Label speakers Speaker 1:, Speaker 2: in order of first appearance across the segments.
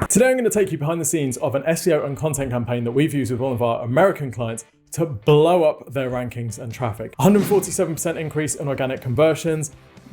Speaker 1: Today I'm going to take you behind the scenes of an SEO and content campaign that we've used with one of our American clients to blow up their rankings and traffic. 147% increase in organic conversions,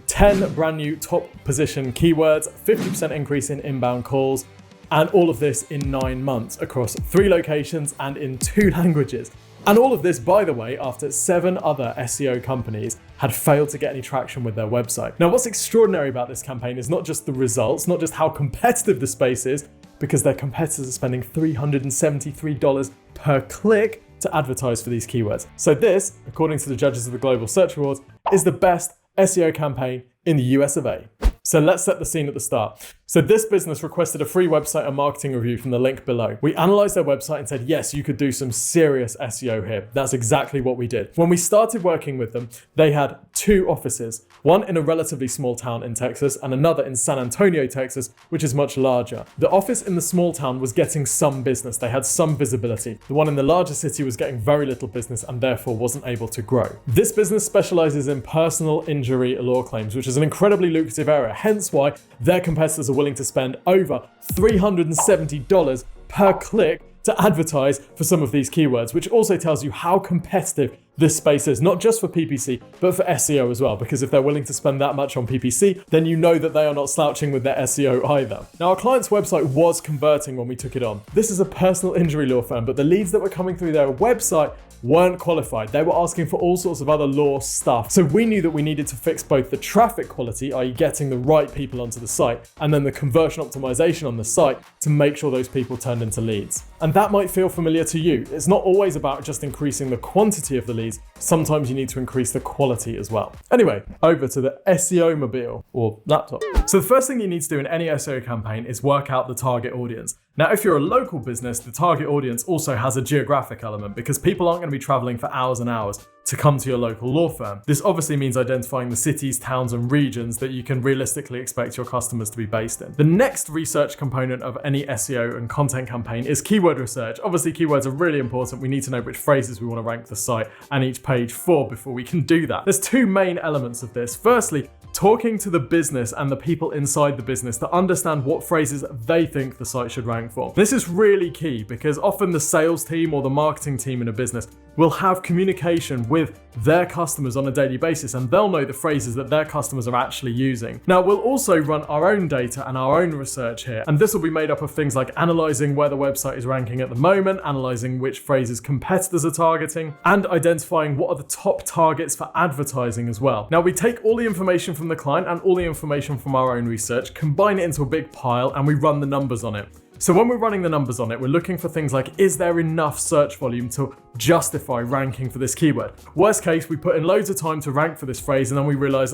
Speaker 1: 10 brand new top position keywords, 50% increase in inbound calls, and all of this in 9 months across 3 locations and in 2 languages. And all of this, by the way, after 7 other SEO companies had failed to get any traction with their website. Now, what's extraordinary about this campaign is not just the results, not just how competitive the space is, because their competitors are spending $373 per click to advertise for these keywords. So this, according to the judges of the Global Search Awards, is the best SEO campaign in the US of A. So let's set the scene at the start. So this business requested a free website and marketing review from the link below. We analyzed their website and said, yes, you could do some serious SEO here. That's exactly what we did. When we started working with them, they had 2 offices, one in a relatively small town in Texas and another in San Antonio, Texas, which is much larger. The office in the small town was getting some business. They had some visibility. The one in the larger city was getting very little business and therefore wasn't able to grow. This business specializes in personal injury law claims, which is an incredibly lucrative area, hence why their competitors are willing to spend over $370 per click to advertise for some of these keywords, which also tells you how competitive this space is, not just for PPC, but for SEO as well, because if they're willing to spend that much on PPC, then you know that they are not slouching with their SEO either. Now, our client's website was converting when we took it on. This is a personal injury law firm, but the leads that were coming through their website weren't qualified. They were asking for all sorts of other law stuff. So we knew that we needed to fix both the traffic quality, i.e. getting the right people onto the site, and then the conversion optimization on the site to make sure those people turned into leads. And that might feel familiar to you. It's not always about just increasing the quantity of the leads. Sometimes you need to increase the quality as well. Anyway, over to the SEO mobile or laptop. So the first thing you need to do in any SEO campaign is work out the target audience. Now, if you're a local business, the target audience also has a geographic element because people aren't going to be traveling for hours and hours to come to your local law firm. This obviously means identifying the cities, towns, and regions that you can realistically expect your customers to be based in. The next research component of any SEO and content campaign is keyword research. Obviously, keywords are really important. We need to know which phrases we want to rank the site and each page for before we can do that. There's 2 main elements of this. Firstly, talking to the business and the people inside the business to understand what phrases they think the site should rank for. This is really key because often the sales team or the marketing team in a business will have communication with their customers on a daily basis and they'll know the phrases that their customers are actually using. Now, we'll also run our own data and our own research here, and this will be made up of things like analyzing where the website is ranking at the moment, analyzing which phrases competitors are targeting, and identifying what are the top targets for advertising as well. Now, we take all the information from the client and all the information from our own research, combine it into a big pile, and we run the numbers on it. So when we're running the numbers on it, we're looking for things like, is there enough search volume to justify ranking for this keyword? Worst case, we put in loads of time to rank for this phrase and then we realize,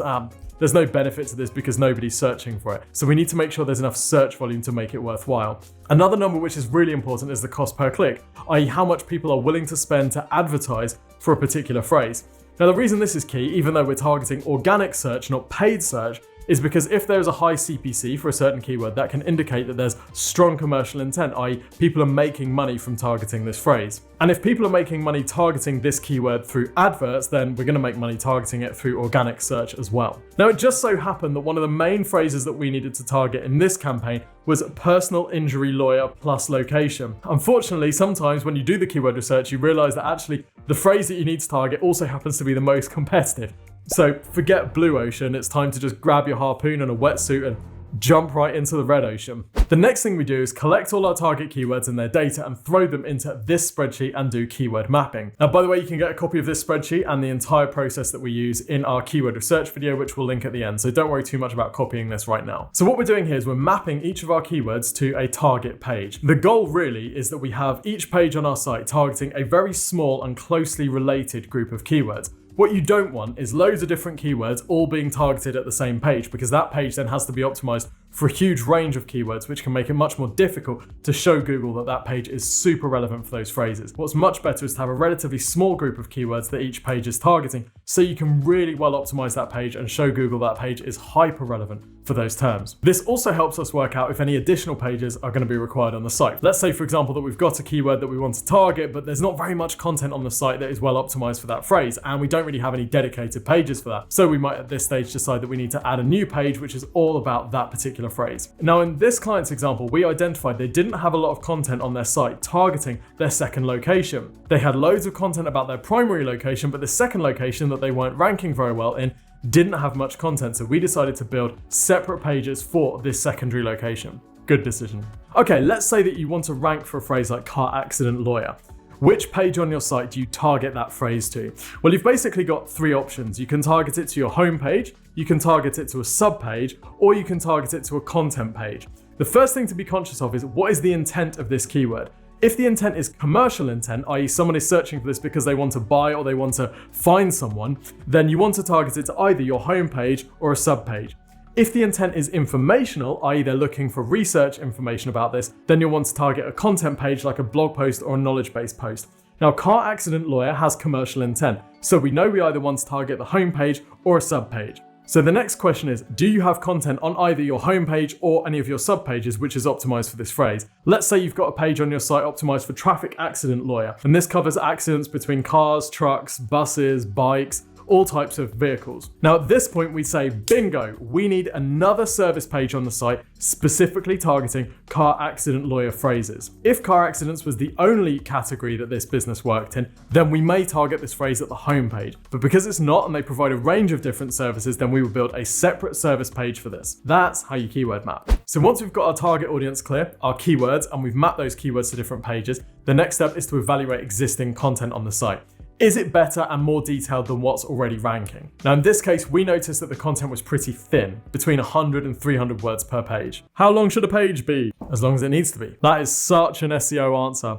Speaker 1: there's no benefit to this because nobody's searching for it. So we need to make sure there's enough search volume to make it worthwhile. Another number which is really important is the cost per click, i.e. how much people are willing to spend to advertise for a particular phrase. Now, the reason this is key, even though we're targeting organic search, not paid search, is because if there's a high CPC for a certain keyword, that can indicate that there's strong commercial intent, i.e. people are making money from targeting this phrase. And if people are making money targeting this keyword through adverts, then we're going to make money targeting it through organic search as well. Now, it just so happened that one of the main phrases that we needed to target in this campaign was personal injury lawyer plus location. Unfortunately, sometimes when you do the keyword research, you realize that actually the phrase that you need to target also happens to be the most competitive. So forget blue ocean, it's time to just grab your harpoon and a wetsuit and jump right into the red ocean. The next thing we do is collect all our target keywords and their data and throw them into this spreadsheet and do keyword mapping. Now, by the way, you can get a copy of this spreadsheet and the entire process that we use in our keyword research video, which we'll link at the end. So don't worry too much about copying this right now. So what we're doing here is we're mapping each of our keywords to a target page. The goal really is that we have each page on our site targeting a very small and closely related group of keywords. What you don't want is loads of different keywords all being targeted at the same page, because that page then has to be optimized for a huge range of keywords, which can make it much more difficult to show Google that that page is super relevant for those phrases. What's much better is to have a relatively small group of keywords that each page is targeting, so you can really well optimize that page and show Google that page is hyper relevant for those terms. This also helps us work out if any additional pages are going to be required on the site. Let's say, for example, that we've got a keyword that we want to target, but there's not very much content on the site that is well optimized for that phrase, and we don't really have any dedicated pages for that. So we might at this stage decide that we need to add a new page which is all about that particular particular phrase. Now, in this client's example, we identified they didn't have a lot of content on their site targeting their second location. They had loads of content about their primary location, but the second location that they weren't ranking very well in didn't have much content, so we decided to build separate pages for this secondary location. Good decision. Okay, let's say that you want to rank for a phrase like car accident lawyer. Which page on your site do you target that phrase to? Well, you've basically got three options. You can target it to your home page, you can target it to a sub-page, or you can target it to a content page. The first thing to be conscious of is what is the intent of this keyword? If the intent is commercial intent, i.e. someone is searching for this because they want to buy or they want to find someone, then you want to target it to either your home page or a sub-page. If the intent is informational, i.e. they're looking for research information about this, then you'll want to target a content page like a blog post or a knowledge-based post. Now, car accident lawyer has commercial intent, so we know we either want to target the home page or a sub-page. So the next question is, do you have content on either your home page or any of your sub-pages which is optimized for this phrase? Let's say you've got a page on your site optimized for traffic accident lawyer, and this covers accidents between cars, trucks, buses, bikes, all types of vehicles. Now at this point we'd say, bingo, we need another service page on the site specifically targeting car accident lawyer phrases. If car accidents was the only category that this business worked in, then we may target this phrase at the home page. But because it's not and they provide a range of different services, then we will build a separate service page for this. That's how you keyword map. So once we've got our target audience clear, our keywords, and we've mapped those keywords to different pages, the next step is to evaluate existing content on the site. Is it better and more detailed than what's already ranking? Now in this case, we noticed that the content was pretty thin, between 100 and 300 words per page. How long should a page be? As long as it needs to be. That is such an SEO answer.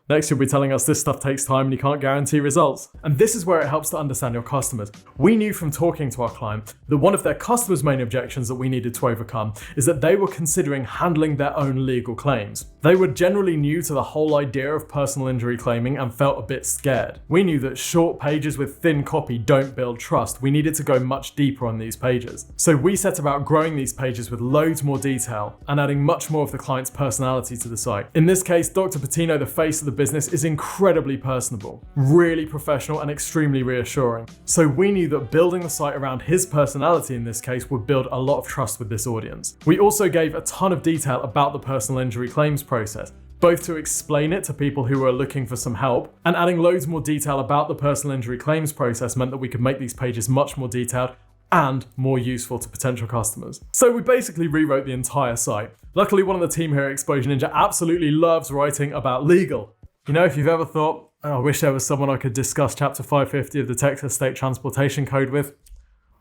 Speaker 1: Next, you'll be telling us this stuff takes time and you can't guarantee results. And this is where it helps to understand your customers. We knew from talking to our client that one of their customers' main objections that we needed to overcome is that they were considering handling their own legal claims. They were generally new to the whole idea of personal injury claiming and felt a bit scared. We knew that short pages with thin copy don't build trust. We needed to go much deeper on these pages. So we set about growing these pages with loads more detail and adding much more of the client's personality to the site. In this case, Dr. Patino, the face of the business, is incredibly personable, really professional and extremely reassuring. So we knew that building the site around his personality in this case would build a lot of trust with this audience. We also gave a ton of detail about the personal injury claims process, both to explain it to people who were looking for some help, and adding loads more detail about the personal injury claims process meant that we could make these pages much more detailed and more useful to potential customers. So we basically rewrote the entire site. Luckily, one of the team here at Exposure Ninja absolutely loves writing about legal. You know, if you've ever thought, oh, I wish there was someone I could discuss Chapter 550 of the Texas State Transportation Code with,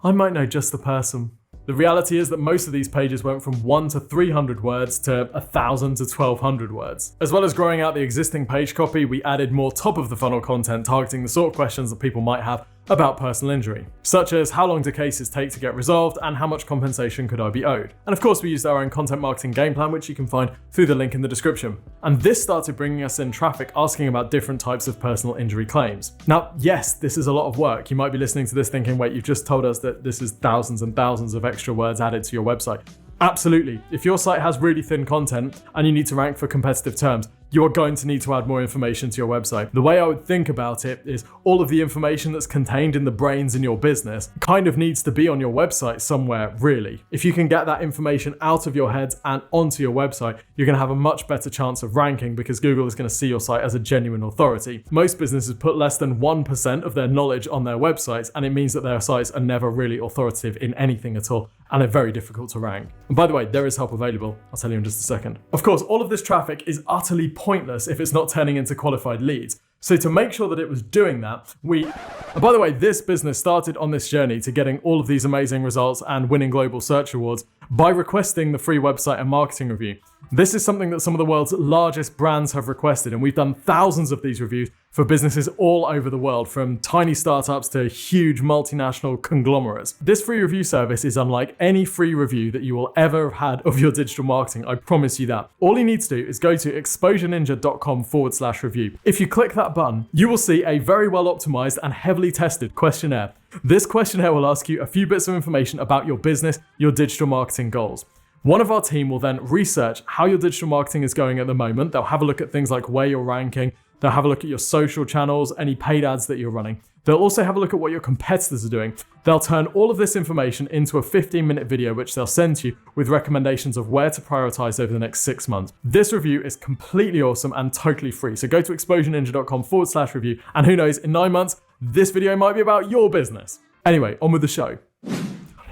Speaker 1: I might know just the person. The reality is that most of these pages went from 1 to 300 words to 1,000 to 1,200 words. As well as growing out the existing page copy, we added more top of the funnel content targeting the sort of questions that people might have about personal injury, such as how long do cases take to get resolved and how much compensation could I be owed. And of course we used our own content marketing game plan, which you can find through the link in the description. And this started bringing us in traffic asking about different types of personal injury claims. Now, yes, this is a lot of work. You might be listening to this thinking, wait, you've just told us that this is thousands and thousands of extra words added to your website. Absolutely. If your site has really thin content and you need to rank for competitive terms, you are going to need to add more information to your website. The way I would think about it is all of the information that's contained in the brains in your business kind of needs to be on your website somewhere, really. If you can get that information out of your heads and onto your website, you're going to have a much better chance of ranking because Google is going to see your site as a genuine authority. Most businesses put less than 1% of their knowledge on their websites, and it means that their sites are never really authoritative in anything at all, and are very difficult to rank. And by the way, there is help available. I'll tell you in just a second. Of course, all of this traffic is utterly pointless if it's not turning into qualified leads. So to make sure that it was doing that, and by the way, this business started on this journey to getting all of these amazing results and winning global search awards by requesting the free website and marketing review. This is something that some of the world's largest brands have requested, and we've done thousands of these reviews for businesses all over the world, from tiny startups to huge multinational conglomerates. This free review service is unlike any free review that you will ever have had of your digital marketing, I promise you that. All you need to do is go to exposureninja.com/review. If you click that button, you will see a very well optimized and heavily tested questionnaire. This questionnaire will ask you a few bits of information about your business, your digital marketing goals. One of our team will then research how your digital marketing is going at the moment. They'll have a look at things like where you're ranking. They'll have a look at your social channels, any paid ads that you're running. They'll also have a look at what your competitors are doing. They'll turn all of this information into a 15-minute video, which they'll send to you with recommendations of where to prioritize over the next 6 months. This review is completely awesome and totally free. So go to exposureninja.com/review. And who knows, in 9 months, this video might be about your business. Anyway, on with the show.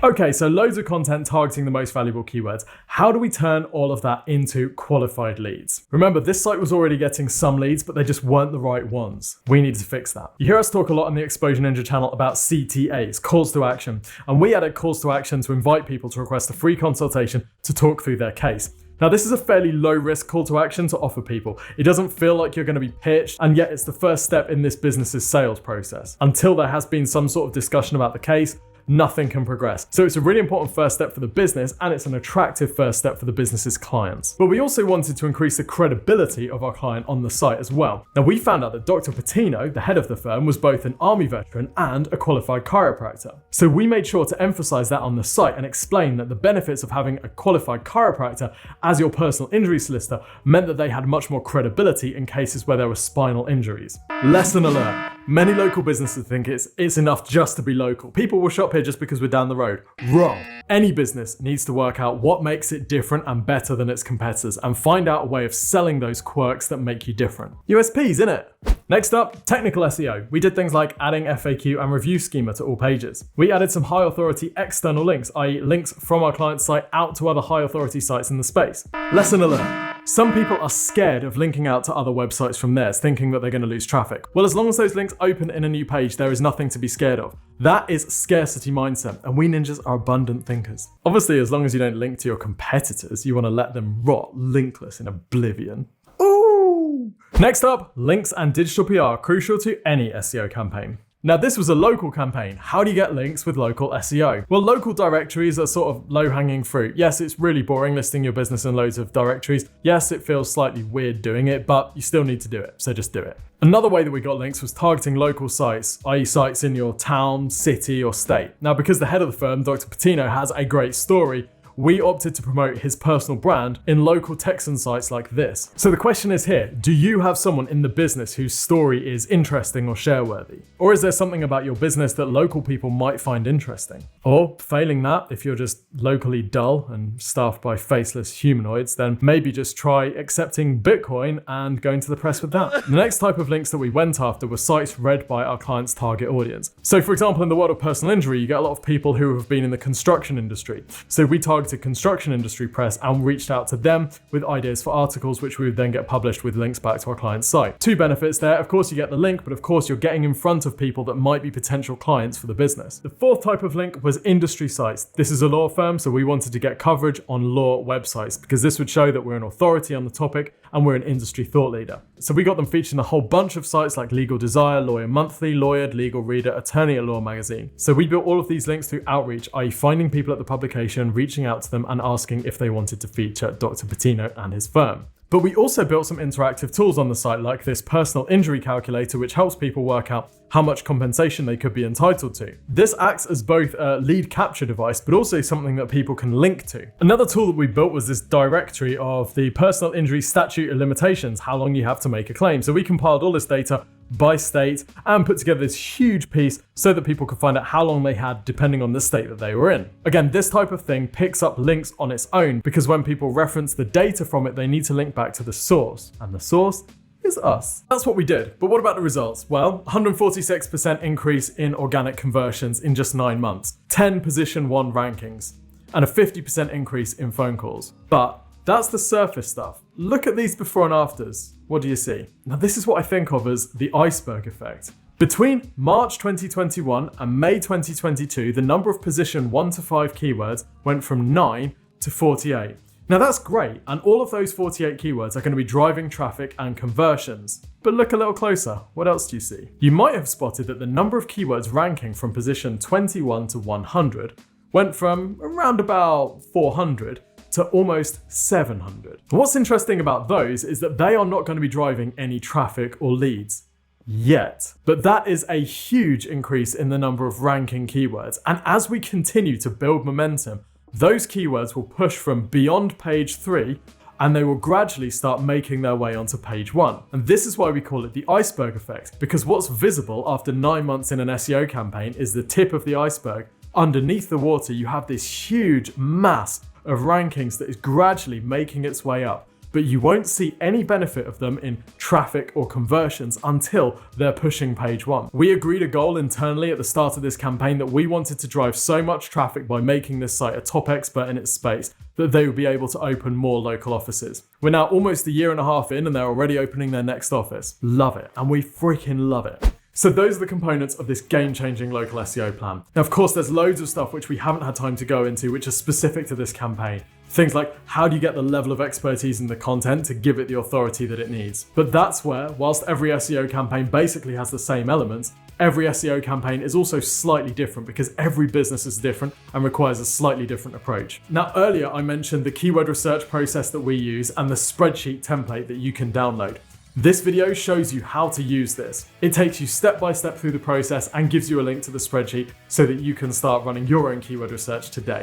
Speaker 1: Okay, so loads of content targeting the most valuable keywords. How do we turn all of that into qualified leads? Remember, this site was already getting some leads, but they just weren't the right ones. We needed to fix that. You hear us talk a lot on the Exposure Ninja channel about CTAs, calls to action, and we added calls to action to invite people to request a free consultation to talk through their case. Now, this is a fairly low-risk call to action to offer people. It doesn't feel like you're going to be pitched, and yet it's the first step in this business's sales process. Until there has been some sort of discussion about the case, nothing can progress. So it's a really important first step for the business, and it's an attractive first step for the business's clients. But we also wanted to increase the credibility of our client on the site as well. Now, we found out that Dr. Patino, the head of the firm, was both an army veteran and a qualified chiropractor. So we made sure to emphasize that on the site and explain that the benefits of having a qualified chiropractor as your personal injury solicitor meant that they had much more credibility in cases where there were spinal injuries. Lesson alert. Many local businesses think it's enough just to be local. People will shop here just because we're down the road. Wrong. Any business needs to work out what makes it different and better than its competitors and find out a way of selling those quirks that make you different. USPs, innit? Next up, technical SEO. We did things like adding FAQ and review schema to all pages. We added some high authority external links, i.e. links from our client's site out to other high authority sites in the space. Lesson alert. Some people are scared of linking out to other websites from theirs, thinking that they're going to lose traffic. Well, as long as those links open in a new page, there is nothing to be scared of. That is scarcity mindset, and we ninjas are abundant thinkers. Obviously, as long as you don't link to your competitors, you want to let them rot linkless in oblivion. Ooh! Next up, links and digital PR, crucial to any SEO campaign. Now, this was a local campaign. How do you get links with local SEO? Well, local directories are sort of low-hanging fruit. Yes, it's really boring listing your business in loads of directories. Yes, it feels slightly weird doing it, but you still need to do it, so just do it. Another way that we got links was targeting local sites, i.e. sites in your town, city, or state. Now, because the head of the firm, Dr. Patino, has a great story, we opted to promote his personal brand in local Texan sites like this. So the question is here, do you have someone in the business whose story is interesting or share-worthy? Or is there something about your business that local people might find interesting? Or failing that, if you're just locally dull and staffed by faceless humanoids, then maybe just try accepting Bitcoin and going to the press with that. The next type of links that we went after were sites read by our client's target audience. So for example, in the world of personal injury, you get a lot of people who have been in the construction industry. So we targeted construction industry press and reached out to them with ideas for articles, which we would then get published with links back to our client's site. Two benefits there. Of course, you get the link, but of course, you're getting in front of people that might be potential clients for the business. The fourth type of link was industry sites. This is a law firm, so we wanted to get coverage on law websites because this would show that we're an authority on the topic and we're an industry thought leader. So we got them featured in a whole bunch of sites like Legal Desire, Lawyer Monthly, Lawyered, Legal Reader, Attorney at Law magazine. So we built all of these links through outreach, i.e. finding people at the publication, reaching out to them and asking if they wanted to feature Dr. Patino and his firm. But we also built some interactive tools on the site like this personal injury calculator, which helps people work out how much compensation they could be entitled to. This acts as both a lead capture device, but also something that people can link to. Another tool that we built was this directory of the personal injury statute of limitations, how long you have to make a claim. So we compiled all this data by state and put together this huge piece so that people could find out how long they had depending on the state that they were in. Again, this type of thing picks up links on its own because when people reference the data from it, they need to link back to the source, and the source is us. That's what we did. But what about the results? Well, 146% increase in organic conversions in just 9 months, 10 position 1 rankings, and a 50% increase in phone calls. But that's the surface stuff. Look at these before and afters. What do you see? Now, this is what I think of as the iceberg effect. Between March 2021 and May 2022, the number of position 1 to 5 keywords went from 9 to 48. Now that's great, and all of those 48 keywords are going to be driving traffic and conversions. But look a little closer, what else do you see? You might have spotted that the number of keywords ranking from position 21 to 100 went from around about 400 to almost 700. What's interesting about those is that they are not going to be driving any traffic or leads yet. But that is a huge increase in the number of ranking keywords. And as we continue to build momentum, those keywords will push from beyond page 3 and they will gradually start making their way onto page 1. And this is why we call it the iceberg effect, because what's visible after 9 months in an SEO campaign is the tip of the iceberg. Underneath the water, you have this huge mass of rankings that is gradually making its way up, but you won't see any benefit of them in traffic or conversions until they're pushing page 1. We agreed a goal internally at the start of this campaign that we wanted to drive so much traffic by making this site a top expert in its space that they would be able to open more local offices. We're now almost a year and a half in and they're already opening their next office. Love it, and we freaking love it. So those are the components of this game-changing local SEO plan. Now, of course, there's loads of stuff which we haven't had time to go into, which are specific to this campaign. Things like, how do you get the level of expertise in the content to give it the authority that it needs? But that's where, whilst every SEO campaign basically has the same elements, every SEO campaign is also slightly different because every business is different and requires a slightly different approach. Now, earlier I mentioned the keyword research process that we use and the spreadsheet template that you can download. This video shows you how to use this. It takes you step by step through the process and gives you a link to the spreadsheet so that you can start running your own keyword research today.